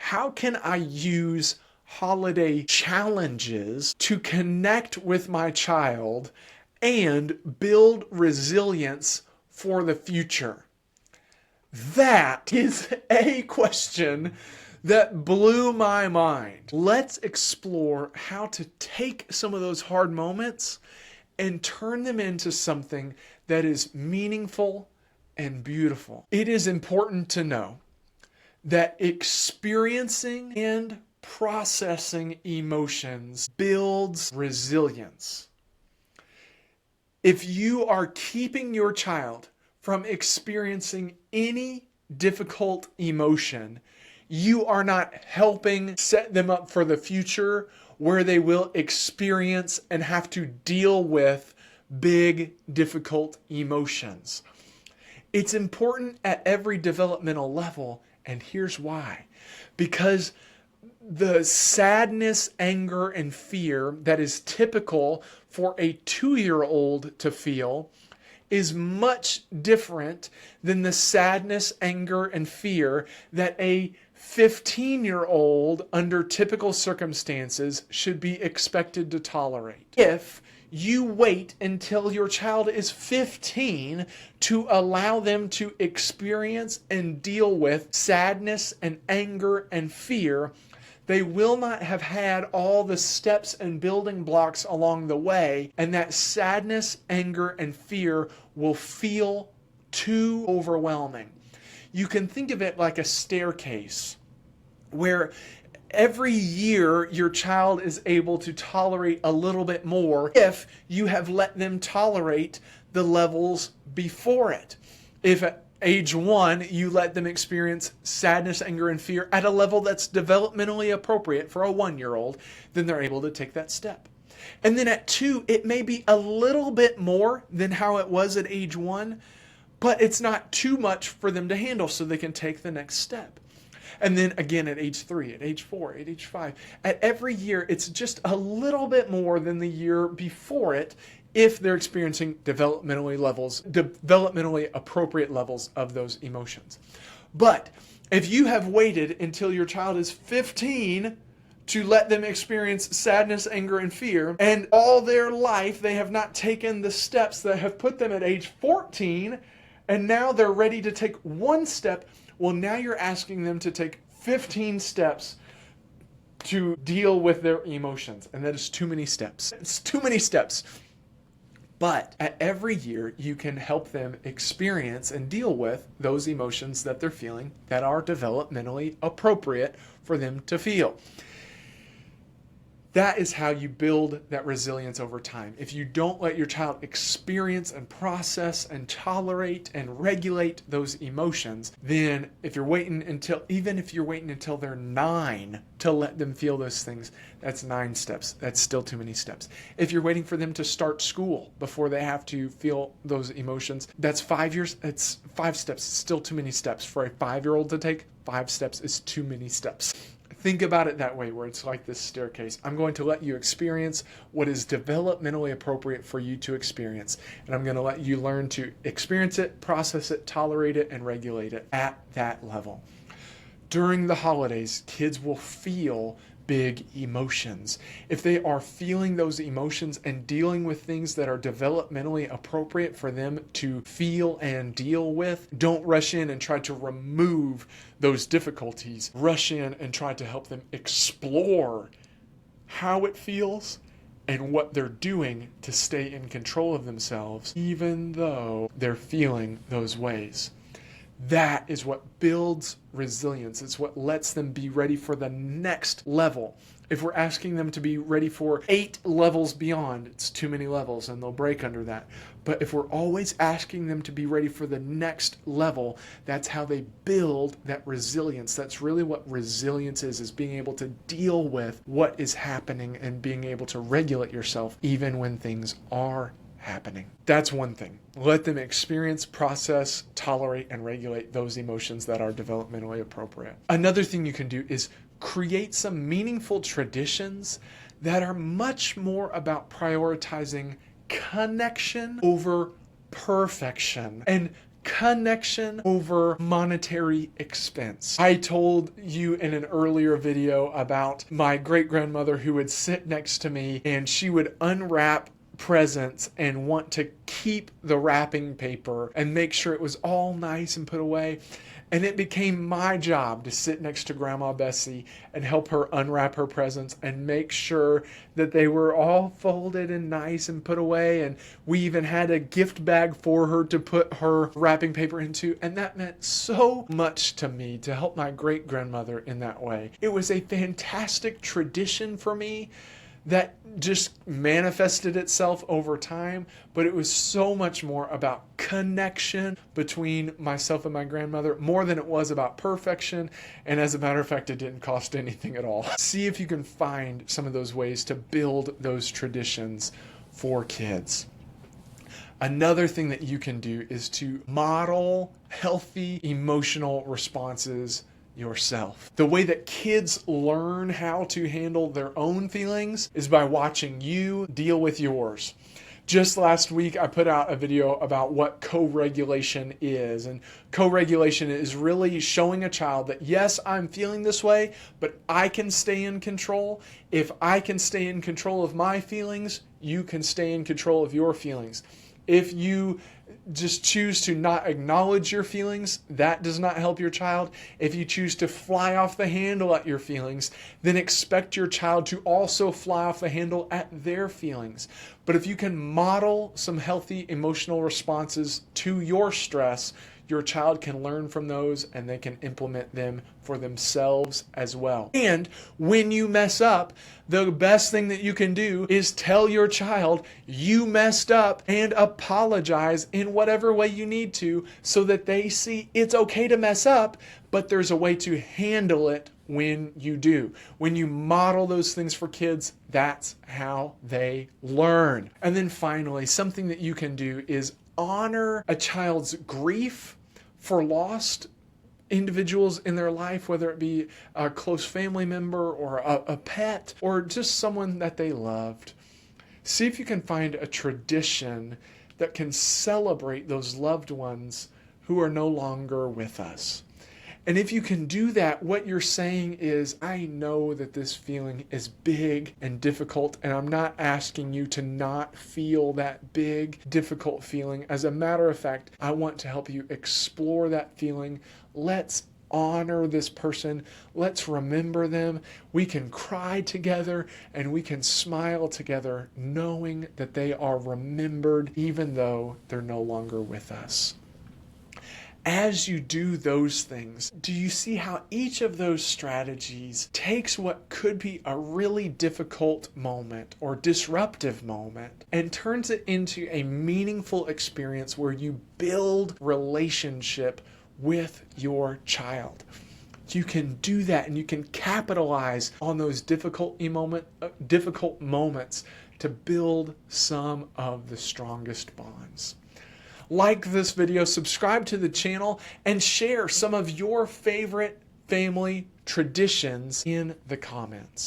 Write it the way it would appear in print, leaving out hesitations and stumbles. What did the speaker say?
how can I use holiday challenges to connect with my child and build resilience for the future? That is a question that blew my mind. Let's explore how to take some of those hard moments and turn them into something that is meaningful and beautiful. It is important to know that experiencing and processing emotions builds resilience. If you are keeping your child from experiencing any difficult emotion, you are not helping set them up for the future where they will experience and have to deal with big, difficult emotions. It's important at every developmental level, and here's why. Because the sadness, anger, and fear that is typical for a 2-year-old to feel is much different than the sadness, anger, and fear that a 15-year-old under typical circumstances should be expected to tolerate. If you wait until your child is 15 to allow them to experience and deal with sadness and anger and fear, they will not have had all the steps and building blocks along the way, and that sadness, anger, and fear will feel too overwhelming. You can think of it like a staircase where every year your child is able to tolerate a little bit more if you have let them tolerate the levels before it. If at age 1 you let them experience sadness, anger, and fear at a level that's developmentally appropriate for a 1-year-old, then they're able to take that step. And then at 2, it may be a little bit more than how it was at age 1, but it's not too much for them to handle, so they can take the next step. And then again at age 3, at age 4, at age 5. At every year, it's just a little bit more than the year before it if they're experiencing developmentally appropriate levels of those emotions. But if you have waited until your child is 15 to let them experience sadness, anger, and fear, and all their life they have not taken the steps that have put them at age 14, and now they're ready to take one step, well, now you're asking them to take 15 steps to deal with their emotions, and that is too many steps. It's too many steps. But at every year, you can help them experience and deal with those emotions that they're feeling that are developmentally appropriate for them to feel. That is how you build that resilience over time. If you don't let your child experience and process and tolerate and regulate those emotions, then if you're waiting until they're 9 to let them feel those things, that's 9 steps. That's still too many steps. If you're waiting for them to start school before they have to feel those emotions, that's 5 years. It's 5 steps. It's still too many steps. For a 5-year-old to take 5 steps is too many steps. Think about it that way, where it's like this staircase. I'm going to let you experience what is developmentally appropriate for you to experience. And I'm going to let you learn to experience it, process it, tolerate it, and regulate it at that level. During the holidays, kids will feel big emotions. If they are feeling those emotions and dealing with things that are developmentally appropriate for them to feel and deal with, don't rush in and try to remove those difficulties. Rush in and try to help them explore how it feels and what they're doing to stay in control of themselves, even though they're feeling those ways. That is what builds resilience. It's what lets them be ready for the next level. If we're asking them to be ready for 8 levels beyond, it's too many levels and they'll break under that. But if we're always asking them to be ready for the next level, that's how they build that resilience. That's really what resilience is being able to deal with what is happening and being able to regulate yourself even when things are happening. That's one thing. Let them experience, process, tolerate, and regulate those emotions that are developmentally appropriate. Another thing you can do is create some meaningful traditions that are much more about prioritizing connection over perfection. And connection over monetary expense. I told you in an earlier video about my great-grandmother who would sit next to me and she would unwrap presents and want to keep the wrapping paper and make sure it was all nice and put away. And it became my job to sit next to Grandma Bessie and help her unwrap her presents and make sure that they were all folded and nice and put away. And we even had a gift bag for her to put her wrapping paper into. And that meant so much to me to help my great-grandmother in that way. It was a fantastic tradition for me that just manifested itself over time, but it was so much more about connection between myself and my grandmother, more than it was about perfection. And as a matter of fact, it didn't cost anything at all. See if you can find some of those ways to build those traditions for kids. Another thing that you can do is to model healthy emotional responses yourself. The way that kids learn how to handle their own feelings is by watching you deal with yours. Just last week, I put out a video about what co-regulation is. And co-regulation is really showing a child that, yes, I'm feeling this way, but I can stay in control. If I can stay in control of my feelings, you can stay in control of your feelings. If you just choose to not acknowledge your feelings, that does not help your child. If you choose to fly off the handle at your feelings, then expect your child to also fly off the handle at their feelings. But if you can model some healthy emotional responses to your stress, your child can learn from those and they can implement them for themselves as well. And when you mess up, the best thing that you can do is tell your child you messed up and apologize in whatever way you need to, so that they see it's okay to mess up, but there's a way to handle it when you do. When you model those things for kids, that's how they learn. And then finally, something that you can do is honor a child's grief for lost individuals in their life, whether it be a close family member or a pet or just someone that they loved. See if you can find a tradition that can celebrate those loved ones who are no longer with us. And if you can do that, what you're saying is, I know that this feeling is big and difficult, and I'm not asking you to not feel that big, difficult feeling. As a matter of fact, I want to help you explore that feeling. Let's honor this person. Let's remember them. We can cry together and we can smile together, knowing that they are remembered even though they're no longer with us. As you do those things, do you see how each of those strategies takes what could be a really difficult moment or disruptive moment and turns it into a meaningful experience where you build relationship with your child? You can do that and you can capitalize on those difficult moments to build some of the strongest bonds. Like this video, subscribe to the channel, and share some of your favorite family traditions in the comments.